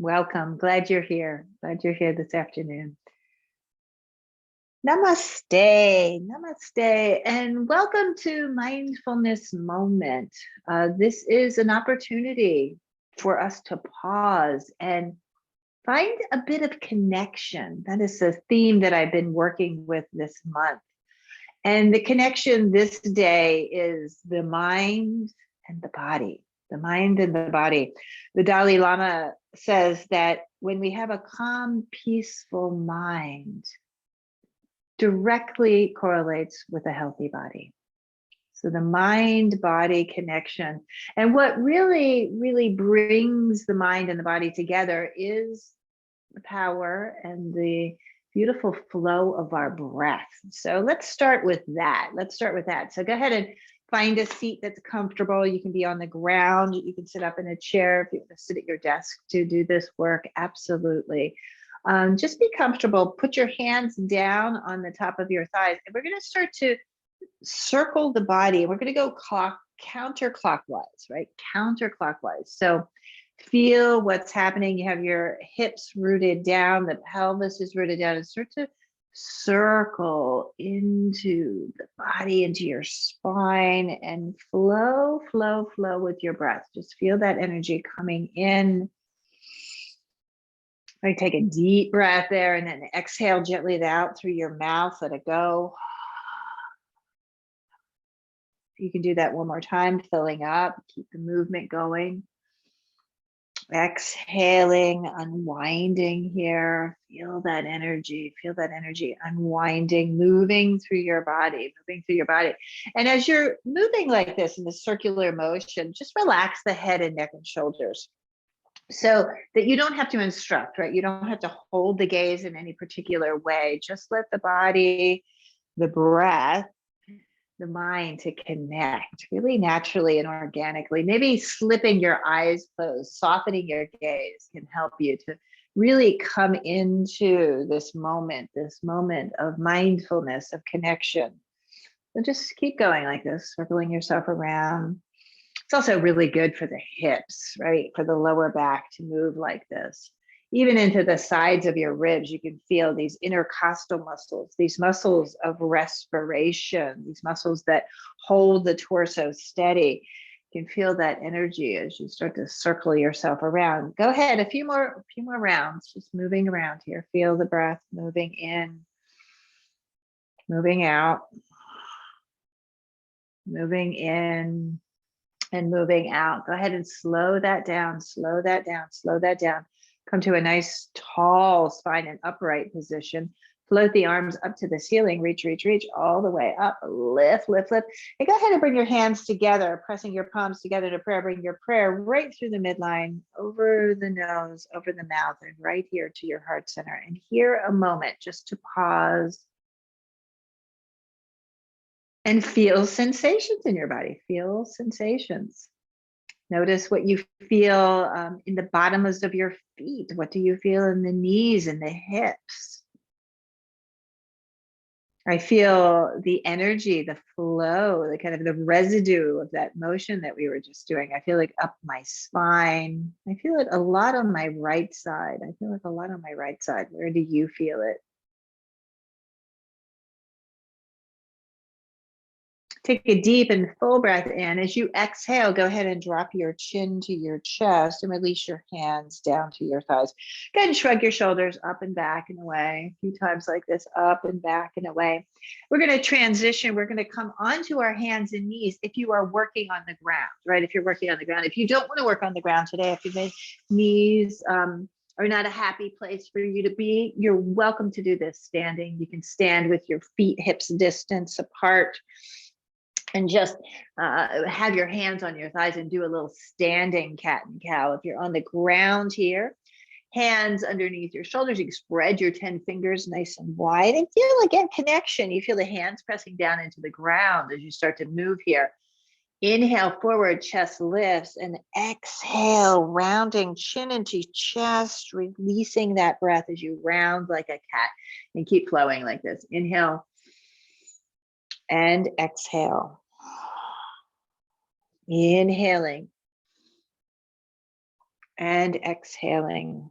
Welcome. Glad you're here. Glad you're here this afternoon. Namaste. Namaste. And welcome to Mindfulness Moment. This is an opportunity for us to pause and find a bit of connection. That is a theme that I've been working with this month. And the connection this day is the mind and the body. The mind and the body. The Dalai Lama says that when we have a calm, peaceful mind, directly correlates with a healthy body. So the mind-body connection. And what really, really brings the mind and the body together is the power and the beautiful flow of our breath. So let's start with that. So go ahead and find a seat that's comfortable. You can be on the ground. You can sit up in a chair if you want to sit at your desk to do this work. Absolutely. Just be comfortable. Put your hands down on the top of your thighs. And we're going to start to circle the body. We're going to go counterclockwise, right? Counterclockwise. So feel what's happening. You have your hips rooted down. The pelvis is rooted down. And start to circle into the body, into your spine, and flow with your breath. Just feel that energy coming in. I take a deep breath there and then exhale gently out through your mouth. Let it go. You can do that one more time, filling up, keep the movement going. Exhaling, unwinding here. Feel that energy unwinding, moving through your body. And as you're moving like this in the circular motion, just relax the head and neck and shoulders so that you don't have to instruct, right? You don't have to hold the gaze in any particular way. Just let the body, the breath, the mind to connect really naturally and organically. Maybe slipping your eyes closed, softening your gaze can help you to really come into this moment of mindfulness, of connection. So just keep going like this, circling yourself around. It's also really good for the hips, right? For the lower back to move like this. Even into the sides of your ribs, you can feel these intercostal muscles, these muscles of respiration, these muscles that hold the torso steady. You can feel that energy as you start to circle yourself around. Go ahead, a few more rounds, just moving around here. Feel the breath moving in, moving out, moving in, and moving out. Go ahead and slow that down. Come to a nice tall spine and upright position. Float the arms up to the ceiling. Reach all the way up. Lift. And go ahead and bring your hands together, pressing your palms together to prayer. Bring your prayer right through the midline, over the nose, over the mouth, and right here to your heart center. And here a moment just to pause and feel sensations in your body. Feel sensations. Notice what you feel in the bottoms of your feet. What do you feel in the knees and the hips? I feel the energy, the flow, the kind of the residue of that motion that we were just doing. I feel like up my spine. I feel it a lot on my right side. Where do you feel it? Take a deep and full breath in. As you exhale, go ahead and drop your chin to your chest and release your hands down to your thighs. Go ahead and shrug your shoulders up and back and away. A few times like this, up and back and away. We're going to transition. We're going to come onto our hands and knees if you are working on the ground, right? If you're working on the ground. If you don't want to work on the ground today, if your knees are not a happy place for you to be, you're welcome to do this standing. You can stand with your feet hips distance apart. And just have your hands on your thighs and do a little standing cat and cow. If you're on the ground here, hands underneath your shoulders, you can spread your 10 fingers nice and wide and feel again connection. You feel the hands pressing down into the ground as you start to move here. Inhale forward, chest lifts, and exhale, rounding chin into chest, releasing that breath as you round like a cat and keep flowing like this. Inhale and exhale. Inhaling and exhaling.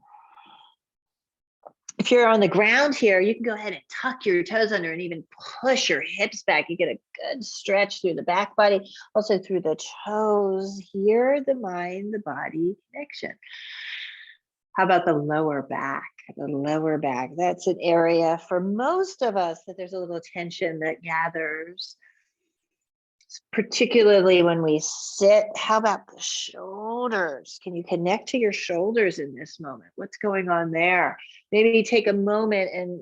If you're on the ground here, you can go ahead and tuck your toes under and even push your hips back. You get a good stretch through the back body, also through the toes. Here, the mind, the body connection. How about the lower back? The lower back, that's an area for most of us that there's a little tension that gathers, particularly when we sit. How about the shoulders? Can you connect to your shoulders in this moment? What's going on there? Maybe take a moment and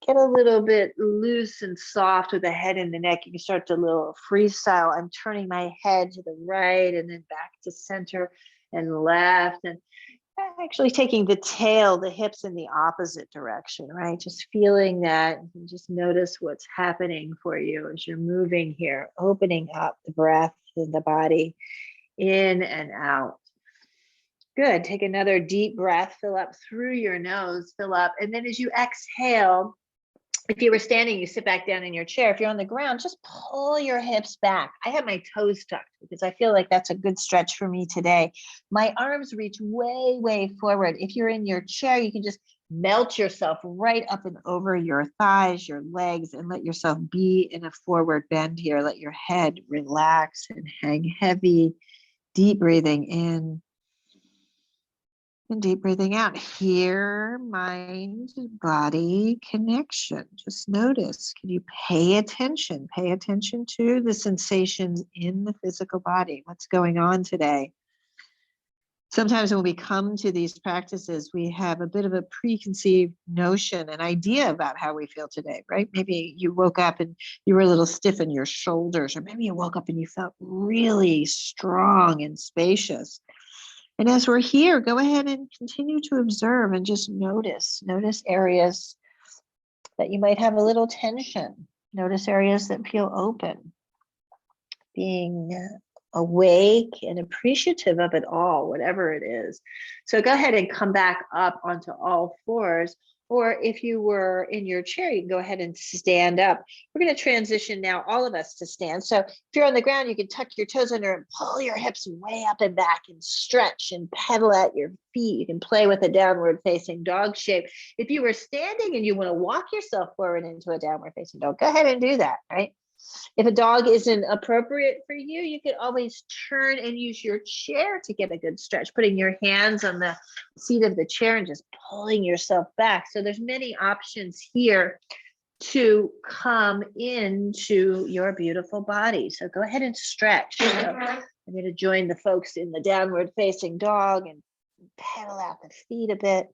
get a little bit loose and soft with the head and the neck. You can start to little freestyle. I'm turning my head to the right and then back to center and left, and actually taking the tail, the hips in the opposite direction, right? Just feeling that, and just notice what's happening for you as you're moving here, opening up the breath in the body, in and out. Good. Take another deep breath, fill up through your nose, fill up. And then as you exhale, if you were standing, you sit back down in your chair. If you're on the ground, just pull your hips back. I have my toes tucked because I feel like that's a good stretch for me today. My arms reach way, way forward. If you're in your chair, you can just melt yourself right up and over your thighs, your legs, and let yourself be in a forward bend here. Let your head relax and hang heavy. Deep breathing in. And deep breathing out. Here, mind, body connection. Just notice. Can you pay attention? Pay attention to the sensations in the physical body. What's going on today? Sometimes when we come to these practices, we have a bit of a preconceived notion, an idea about how we feel today, right? Maybe you woke up and you were a little stiff in your shoulders, or maybe you woke up and you felt really strong and spacious. And as we're here, go ahead and continue to observe and just notice. Notice areas that you might have a little tension. Notice areas that feel open. Being awake and appreciative of it all, whatever it is. So go ahead and come back up onto all fours. Or if you were in your chair, you can go ahead and stand up. We're going to transition now, all of us, to stand. So if you're on the ground, you can tuck your toes under and pull your hips way up and back and stretch and pedal at your feet. You can play with a downward facing dog shape. If you were standing and you want to walk yourself forward into a downward facing dog, go ahead and do that, right? If a dog isn't appropriate for you, you could always turn and use your chair to get a good stretch, putting your hands on the seat of the chair and just pulling yourself back. So there's many options here to come into your beautiful body. So go ahead and stretch. So I'm going to join the folks in the downward facing dog and pedal out the feet a bit.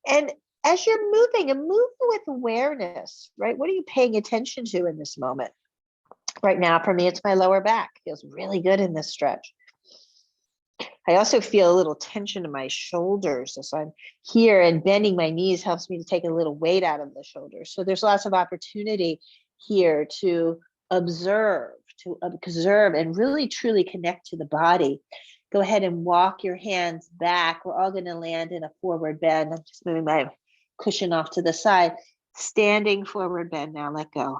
And as you're moving, and move with awareness, right? What are you paying attention to in this moment? Right now, for me, it's my lower back. Feels really good in this stretch. I also feel a little tension in my shoulders as I'm here, and bending my knees helps me to take a little weight out of the shoulders. So there's lots of opportunity here to observe and really truly connect to the body. Go ahead and walk your hands back. We're all going to land in a forward bend. I'm just moving my cushion off to the side. Standing forward bend now. Let go.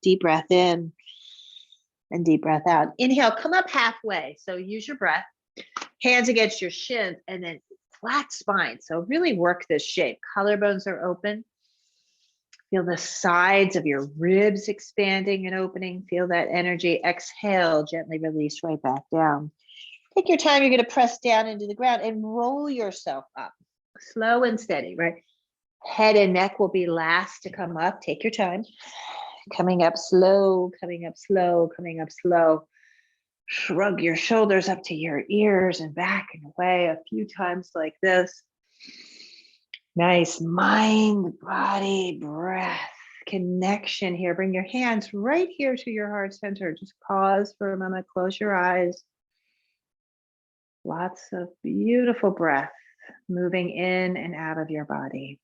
Deep breath in and deep breath out. Inhale, come up halfway. So use your breath, hands against your shins, and then flat spine. So really work this shape. Collarbones are open. Feel the sides of your ribs expanding and opening. Feel that energy. Exhale, gently release right back down. Take your time. You're going to press down into the ground and roll yourself up. Slow and steady, right? Head and neck will be last to come up. Take your time. Coming up slow, coming up slow, coming up slow. Shrug your shoulders up to your ears and back and away a few times like this. Nice mind, body, breath connection here. Bring your hands right here to your heart center. Just pause for a moment, close your eyes. Lots of beautiful breath moving in and out of your body.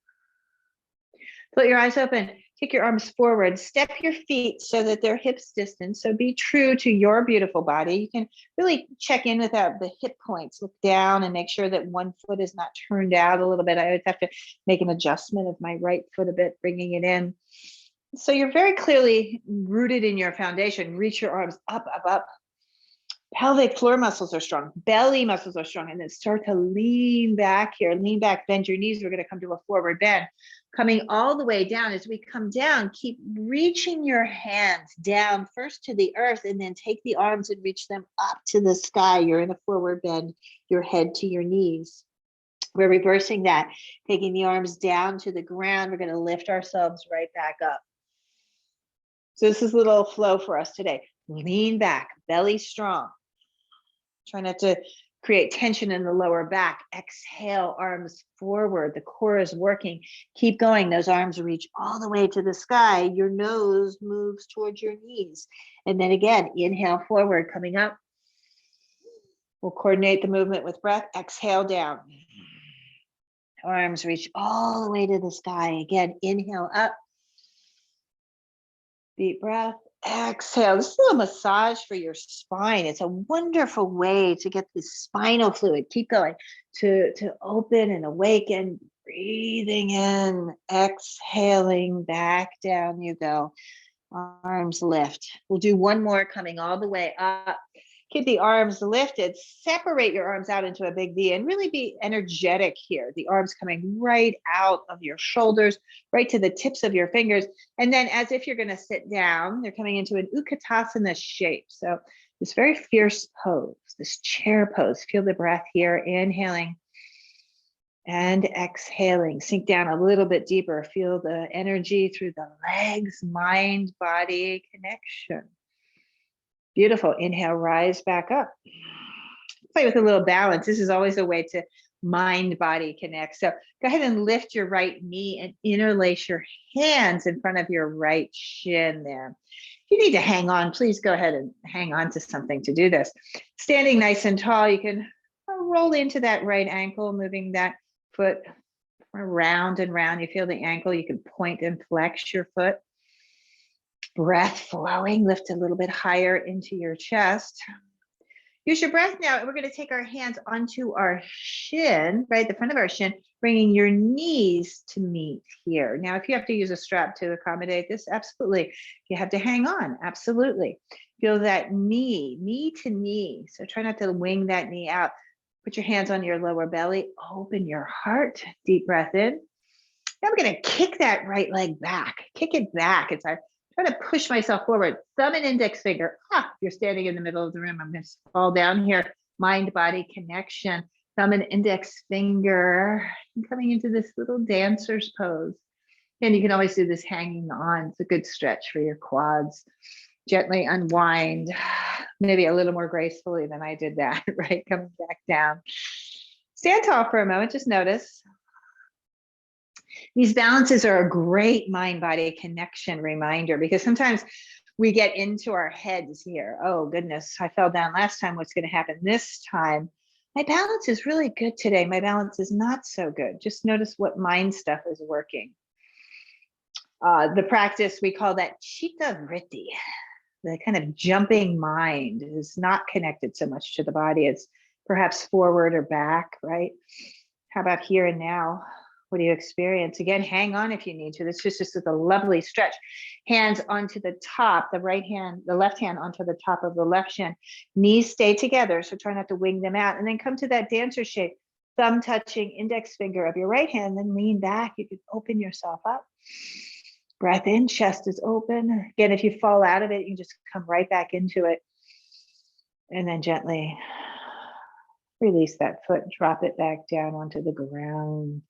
Put your eyes open. Take your arms forward. Step your feet so that they're hips distance. So be true to your beautiful body. You can really check in without the hip points. Look down and make sure that one foot is not turned out a little bit. I always have to make an adjustment of my right foot a bit, bringing it in. So you're very clearly rooted in your foundation. Reach your arms up, up, up. Pelvic floor muscles are strong, belly muscles are strong, and then start to lean back here, lean back, bend your knees. We're going to come to a forward bend, coming all the way down. As we come down, keep reaching your hands down first to the earth, and then take the arms and reach them up to the sky. You're in a forward bend, your head to your knees. We're reversing that, taking the arms down to the ground. We're going to lift ourselves right back up. So this is a little flow for us today. Lean back, belly strong. Try not to create tension in the lower back. Exhale, arms forward. The core is working. Keep going. Those arms reach all the way to the sky. Your nose moves towards your knees. And then again, inhale forward, coming up. We'll coordinate the movement with breath. Exhale down. Arms reach all the way to the sky. Again, inhale up. Deep breath. Exhale. This is a massage for your spine. It's a wonderful way to get the spinal fluid. Keep going to open and awaken. Breathing in, exhaling, back down you go. Arms lift. We'll do one more, coming all the way up. Keep the arms lifted. Separate your arms out into a big V and really be energetic here. The arms coming right out of your shoulders, right to the tips of your fingers. And then as if you're going to sit down, they're coming into an Utkatasana shape. So this very fierce pose, this chair pose. Feel the breath here, inhaling and exhaling. Sink down a little bit deeper. Feel the energy through the legs, mind, body connection. Beautiful. Inhale, rise back up. Play with a little balance. This is always a way to mind body connect. So go ahead and lift your right knee and interlace your hands in front of your right shin there. If you need to hang on, please go ahead and hang on to something to do this. Standing nice and tall, you can roll into that right ankle, moving that foot around and round. You feel the ankle, you can point and flex your foot. Breath flowing, lift a little bit higher into your chest. Use your breath now, and we're going to take our hands onto our shin, right, the front of our shin, bringing your knees to meet here. Now, if you have to use a strap to accommodate this, absolutely. If you have to hang on, absolutely. Feel that knee to knee. So try not to wing that knee out. Put your hands on your lower belly, open your heart, deep breath in. Now we're going to kick that right leg back, kick it back. It's our try to push myself forward. Thumb and index finger. If you're standing in the middle of the room, I'm going to fall down here. Mind-body connection. Thumb and index finger. I'm coming into this little dancer's pose. And you can always do this hanging on. It's a good stretch for your quads. Gently unwind. Maybe a little more gracefully than I did that, right? Coming back down. Stand tall for a moment. Just notice. These balances are a great mind-body connection reminder, because sometimes we get into our heads here. Oh, goodness, I fell down last time. What's going to happen this time? My balance is really good today. My balance is not so good. Just notice what mind stuff is working. The practice, we call that chitta vritti. The kind of jumping mind is not connected so much to the body. It's perhaps forward or back, right? How about here and now? What do you experience? Again, hang on if you need to. This is just a lovely stretch. Hands onto the top, the left hand onto the top of the left shin. Knees stay together, so try not to wing them out. And then come to that dancer shape. Thumb touching index finger of your right hand, then lean back. You can open yourself up. Breath in, chest is open. Again, if you fall out of it, you can just come right back into it. And then gently release that foot, drop it back down onto the ground.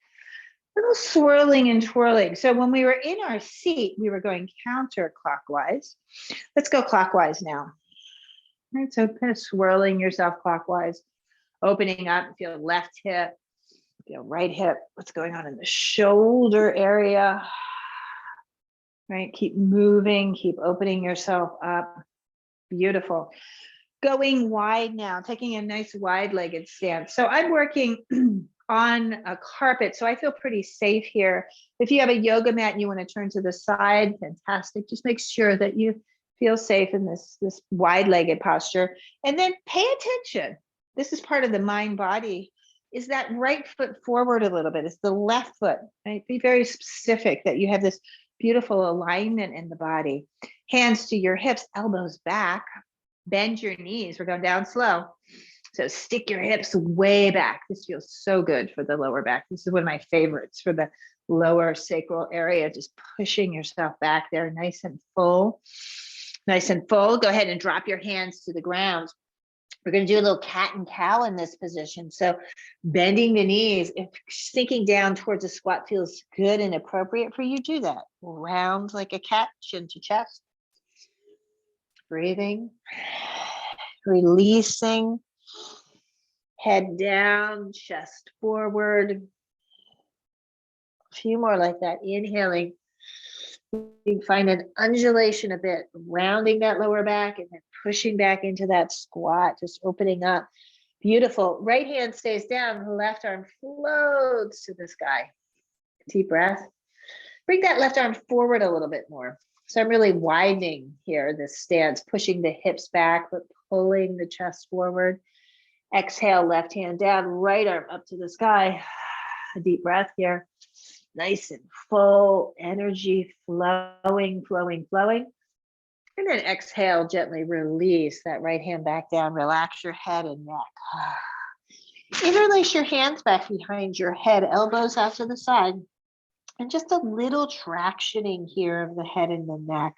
Little swirling and twirling. So when we were in our seat, we were going counterclockwise. Let's go clockwise now. All right, so kind of swirling yourself clockwise, opening up, feel left hip, feel right hip. What's going on in the shoulder area? Right, keep moving, keep opening yourself up. Beautiful. Going wide now, taking a nice wide-legged stance. So I'm working on a carpet, so I feel pretty safe here. If you have a yoga mat and you want to turn to the side, fantastic. Just make sure that you feel safe in this wide-legged posture. And then pay attention. This is part of the mind-body. Is that right foot forward a little bit? It's the left foot, right? Be very specific that you have this beautiful alignment in the body. Hands to your hips, elbows back. Bend your knees. We're going down slow. So stick your hips way back. This feels so good for the lower back. This is one of my favorites for the lower sacral area, just pushing yourself back there, nice and full. Nice and full. Go ahead and drop your hands to the ground. We're going to do a little cat and cow in this position. So bending the knees, if sinking down towards a squat feels good and appropriate for you, do that. Round like a cat, chin to chest. Breathing, releasing, head down, chest forward. A few more like that. Inhaling. You can find an undulation a bit, rounding that lower back and then pushing back into that squat, just opening up. Beautiful. Right hand stays down, left arm floats to the sky. Deep breath. Bring that left arm forward a little bit more. So I'm really widening here, this stance, pushing the hips back, but pulling the chest forward. Exhale, left hand down, right arm up to the sky. A deep breath here. Nice and full, energy flowing, flowing, flowing. And then exhale, gently release that right hand back down. Relax your head and neck. Interlace your hands back behind your head, elbows out to the side. And just a little tractioning here of the head and the neck.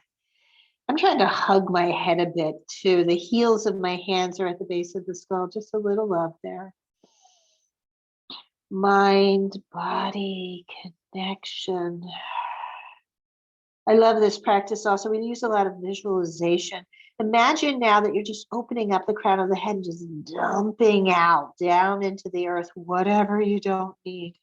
I'm trying to hug my head a bit too. The heels of my hands are at the base of the skull. Just a little love there. Mind, body, connection. I love this practice also. We use a lot of visualization. Imagine now that you're just opening up the crown of the head and just dumping out down into the earth, whatever you don't need.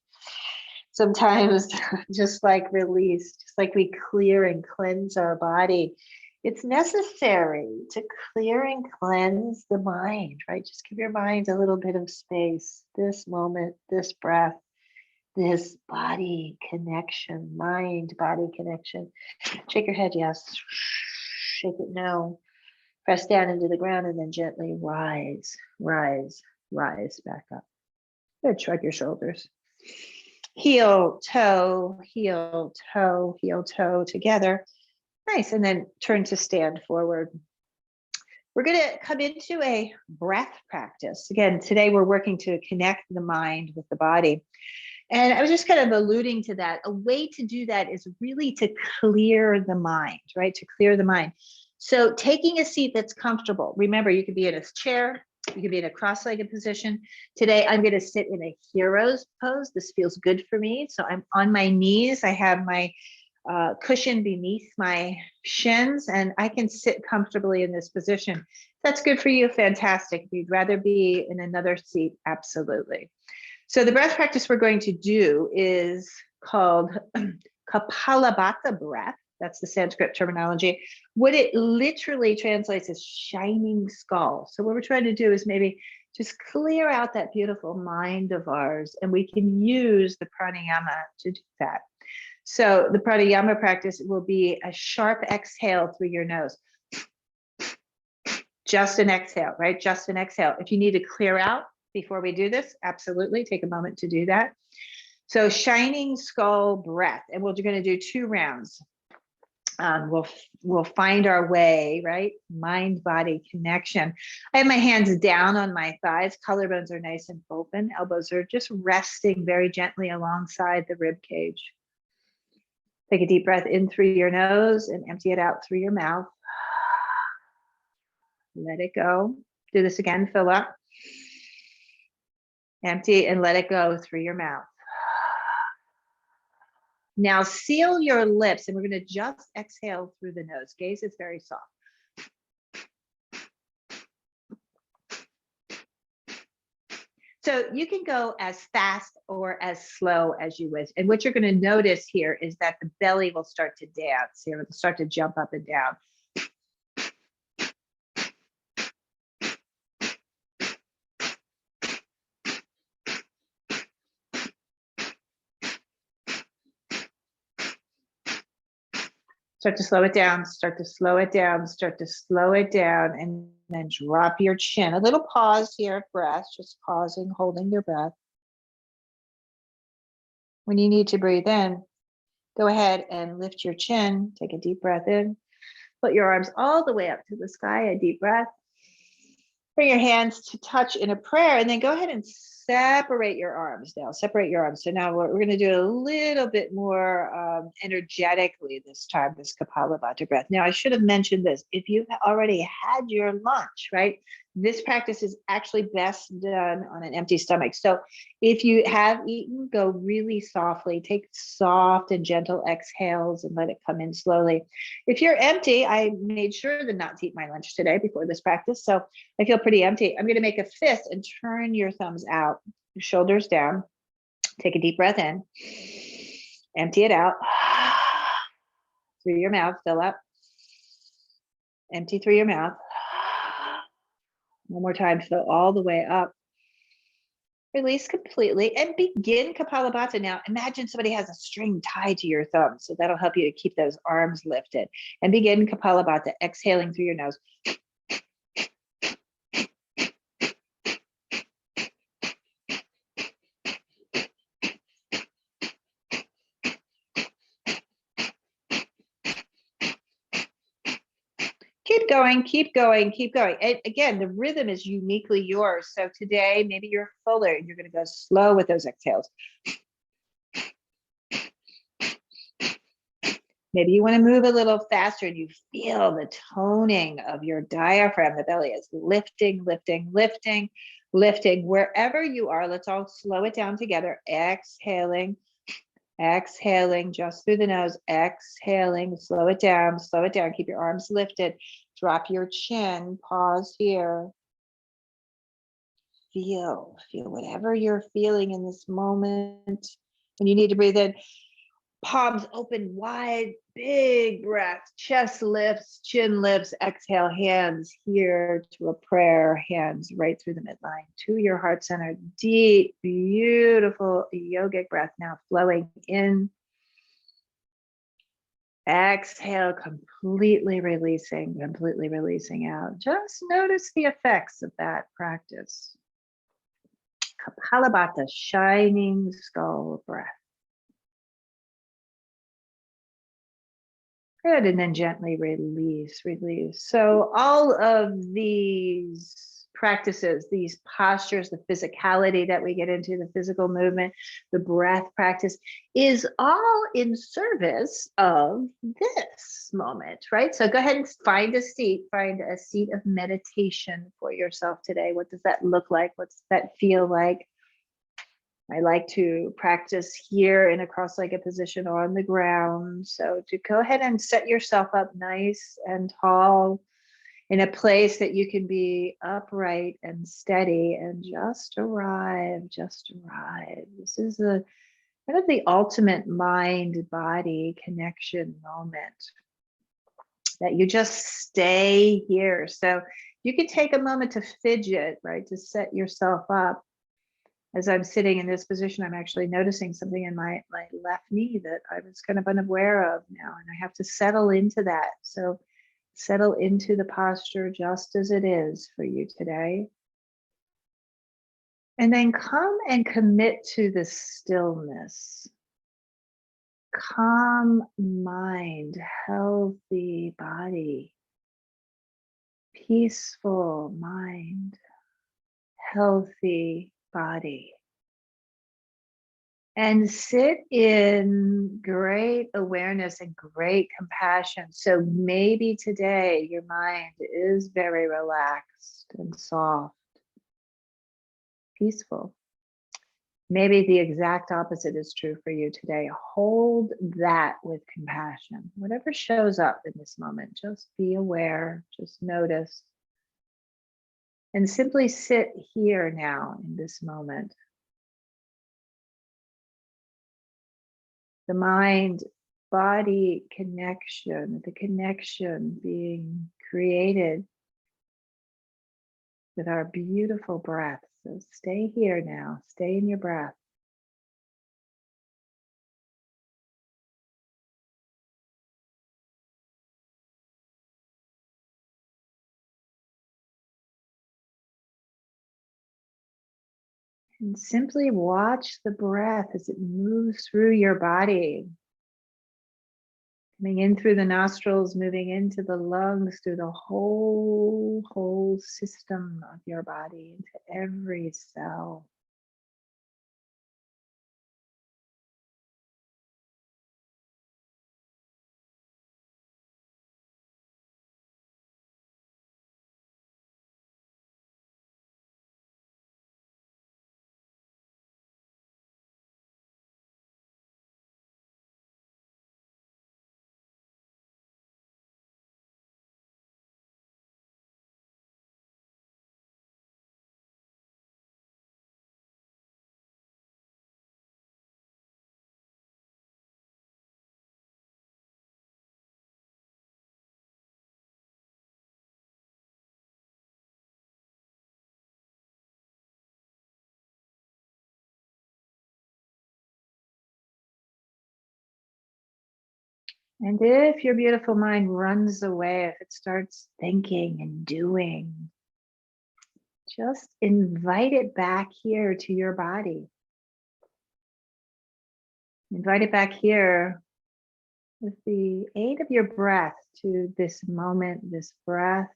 Sometimes just like release, just like we clear and cleanse our body. It's necessary to clear and cleanse the mind, right? Just give your mind a little bit of space. This moment, this breath, this body connection, mind, body connection. Shake your head, yes. Shake it, no. Press down into the ground and then gently rise, rise, rise back up. Good, shrug your shoulders. Heel, toe, heel, toe together. Nice, and then turn to stand forward. We're going to come into a breath practice. Again, today we're working to connect the mind with the body. And I was just kind of alluding to that. A way to do that is really to clear the mind, right? To clear the mind. So taking a seat that's comfortable. Remember, you could be in a chair, you could be in a cross-legged position. Today, I'm going to sit in a hero's pose. This feels good for me. So I'm on my knees. I have my cushion beneath my shins, and I can sit comfortably in this position. If that's good for you, fantastic. If you'd rather be in another seat, absolutely. So the breath practice we're going to do is called Kapalabhata Breath. That's the Sanskrit terminology. What it literally translates as shining skull. So what we're trying to do is maybe just clear out that beautiful mind of ours, and we can use the pranayama to do that. So the pranayama practice will be a sharp exhale through your nose. Just an exhale, right? Just an exhale. If you need to clear out before we do this, absolutely take a moment to do that. So shining skull breath, and we're going to do 2 rounds. We'll find our way, right? Mind body connection. I have my hands down on my thighs. Collarbones are nice and open. Elbows are just resting very gently alongside the rib cage. Take a deep breath in through your nose and empty it out through your mouth. Let it go. Do this again. Fill up. Empty and let it go through your mouth. Now seal your lips, and we're going to just exhale through the nose. Gaze is very soft. So you can go as fast or as slow as you wish. And what you're going to notice here is that the belly will start to dance here. It'll start to jump up and down. Start to slow it down, start to slow it down, start to slow it down, and then drop your chin. A little pause here of breath, just pausing, holding your breath. When you need to breathe in, go ahead and lift your chin, take a deep breath in, put your arms all the way up to the sky, a deep breath. Bring your hands to touch in a prayer, and then go ahead and separate your arms now. Separate your arms. So now we're going to do a little bit more energetically this time, this Kapalabhata breath. Now, I should have mentioned this. If you've already had your lunch, right, this practice is actually best done on an empty stomach. So if you have eaten, go really softly. Take soft and gentle exhales and let it come in slowly. If you're empty, I made sure to not eat my lunch today before this practice. So I feel pretty empty. I'm going to make a fist and turn your thumbs out, shoulders down. Take a deep breath in. Empty it out. Through your mouth, fill up. Empty through your mouth. One more time, fill all the way up. Release completely and begin Kapalabhata. Now, imagine somebody has a string tied to your thumb. So that'll help you to keep those arms lifted. And begin Kapalabhata, exhaling through your nose. Keep going, keep going, keep going. And again, the rhythm is uniquely yours. So today, maybe you're fuller and you're going to go slow with those exhales. Maybe you want to move a little faster and you feel the toning of your diaphragm. The belly is lifting, lifting, lifting, lifting. Wherever you are, let's all slow it down together. Exhaling, exhaling just through the nose. Exhaling, slow it down, slow it down. Keep your arms lifted. Drop your chin, pause here. Feel whatever you're feeling in this moment. When you need to breathe in, palms open wide, big breath, chest lifts, chin lifts, exhale, hands here to a prayer, hands right through the midline to your heart center. Deep, beautiful yogic breath now flowing in. Exhale, completely releasing out. Just notice the effects of that practice. Kapalabhata, shining skull breath. Good, and then gently release, release. So all of these practices, these postures, the physicality that we get into, the physical movement, the breath practice is all in service of this moment, right? So go ahead and find a seat of meditation for yourself today. What does that look like? What's that feel like? I like to practice here in a cross-legged position on the ground. So to go ahead and set yourself up nice and tall in a place that you can be upright and steady and just arrive, just arrive. This is kind of the ultimate mind-body connection moment, that you just stay here. So you can take a moment to fidget, right, to set yourself up. As I'm sitting in this position, I'm actually noticing something in my left knee that I was kind of unaware of now, and I have to settle into that. So settle into the posture just as it is for you today. And then come and commit to the stillness. Calm mind, healthy body, peaceful mind, healthy body. And sit in great awareness and great compassion. So maybe today your mind is very relaxed and soft, peaceful. Maybe the exact opposite is true for you today. Hold that with compassion. Whatever shows up in this moment, just be aware, just notice. And simply sit here now in this moment. The mind-body connection, the connection being created with our beautiful breath. So stay here now, stay in your breath. And simply watch the breath as it moves through your body. Coming in through the nostrils, moving into the lungs, through the whole system of your body, into every cell. And if your beautiful mind runs away, if it starts thinking and doing, just invite it back here to your body. Invite it back here with the aid of your breath to this moment, this breath.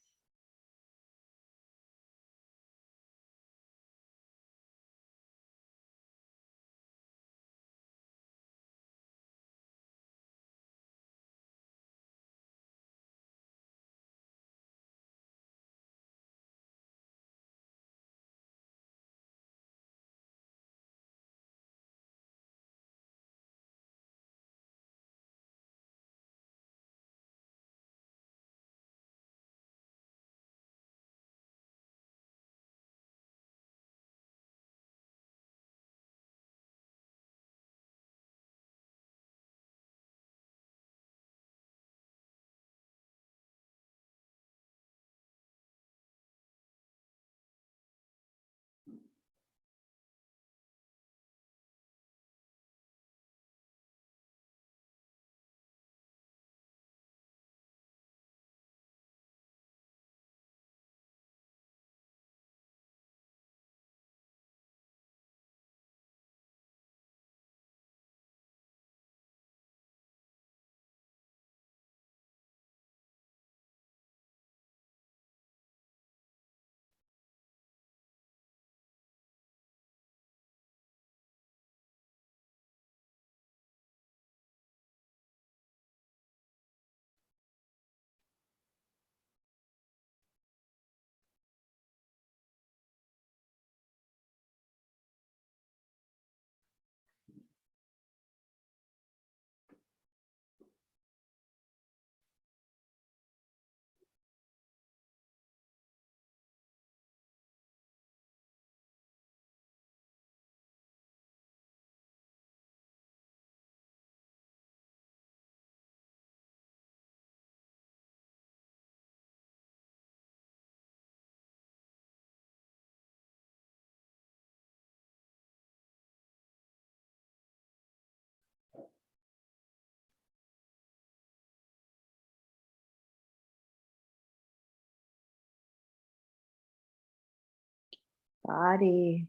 Body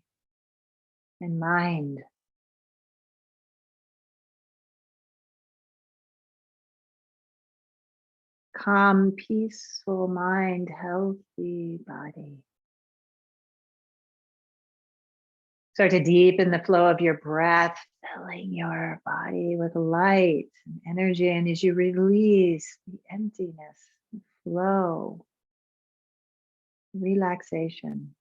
and mind. Calm, peaceful mind, healthy body. Start to deepen the flow of your breath, filling your body with light and energy. And as you release the emptiness, the flow, relaxation.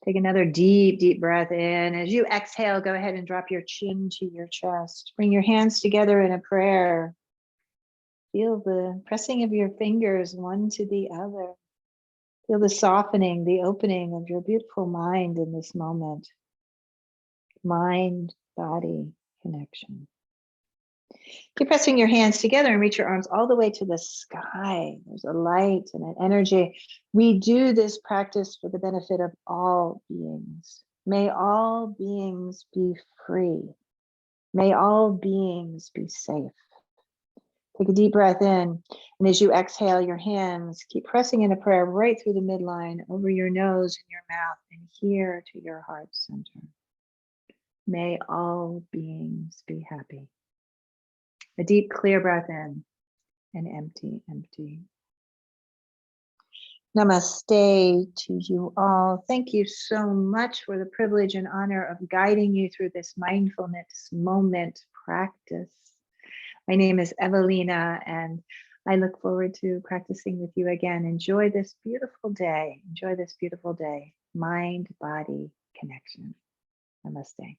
Take another deep breath in. As you exhale, go ahead and drop your chin to your chest. Bring your hands together in a prayer. Feel the pressing of your fingers one to the other. Feel the softening, the opening of your beautiful mind in this moment. Mind-body connection. Keep pressing your hands together and reach your arms all the way to the sky. There's a light and an energy. We do this practice for the benefit of all beings. May all beings be free. May all beings be safe. Take a deep breath in, and as you exhale your hands, keep pressing in a prayer right through the midline, over your nose and your mouth, and here to your heart center. May all beings be happy. A deep, clear breath in and empty, empty. Namaste to you all. Thank you so much for the privilege and honor of guiding you through this mindfulness moment practice. My name is Evalena, and I look forward to practicing with you again. Enjoy this beautiful day. Enjoy this beautiful day. Mind-body connection. Namaste.